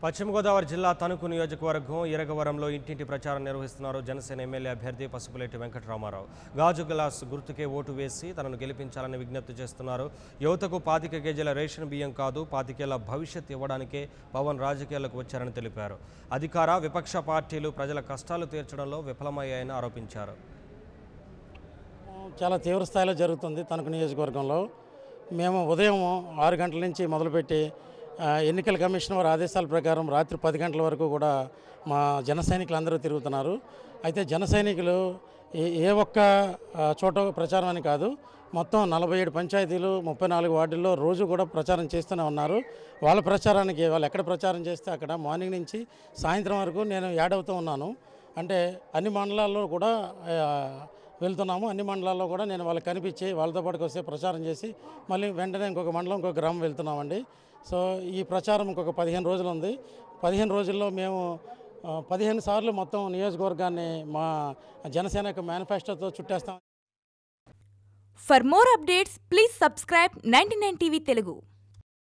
పశ్చిమ గోదావరి జిల్లా తణుకు నియోజకవర్గం ఇరగవరంలో ఇంటింటి ప్రచారం నిర్వహిస్తున్నారు జనసేన ఎమ్మెల్యే అభ్యర్థి పసుపులేటి వెంకటరామారావు. గాజు గ్లాస్ గుర్తుకే ఓటు వేసి తనను గెలిపించాలని విజ్ఞప్తి చేస్తున్నారు. యువతకు 25 కేజీల రేషన్ బియ్యం కాదు 25 ఏళ్ల భవిష్యత్ ఇవ్వడానికే పవన్ రాజకీయాలకు వచ్చారని తెలిపారు. అధికార విపక్ష పార్టీలు ప్రజల కష్టాలు తీర్చడంలో విఫలమయ్యాయని ఆరోపించారు. చాలా తీవ్ర స్థాయిలో జరుగుతుంది తణుకు నియోజకవర్గంలో. మేము ఉదయం 6 గంటల నుంచి మొదలుపెట్టి ఎన్నికల కమిషన్ వారి ఆదేశాల ప్రకారం రాత్రి 10 గంటల వరకు కూడా మా జన సైనికులు అందరూ తిరుగుతున్నారు. అయితే జన సైనికులు ఏ ఒక్క చోట ప్రచారం అని కాదు, మొత్తం 47 పంచాయతీలు 34 వార్డుల్లో రోజు కూడా ప్రచారం చేస్తూనే ఉన్నారు. వాళ్ళ ప్రచారానికి వాళ్ళు ఎక్కడ ప్రచారం చేస్తే అక్కడ మార్నింగ్ నుంచి సాయంత్రం వరకు నేను యాడ్ అవుతూ ఉన్నాను. అంటే అన్ని మండలాల్లో కూడా వెళ్తున్నాము. అన్ని మండలాల్లో కూడా నేను వాళ్ళకి కనిపించి వాళ్ళతో పాటుకు వస్తే ప్రచారం చేసి మళ్ళీ వెంటనే ఇంకొక మండలం ఇంకొక గ్రామం వెళ్తున్నామండి. సో ఈ ప్రచారం ఇంకొక 15 రోజులు ఉంది. 15 రోజుల్లో మేము 15 సార్లు మొత్తం నియోజకవర్గాన్ని మా జనసేన యొక్క మేనిఫెస్టోతో చుట్టేస్తాం. For more updates, please subscribe 99 TV Telugu.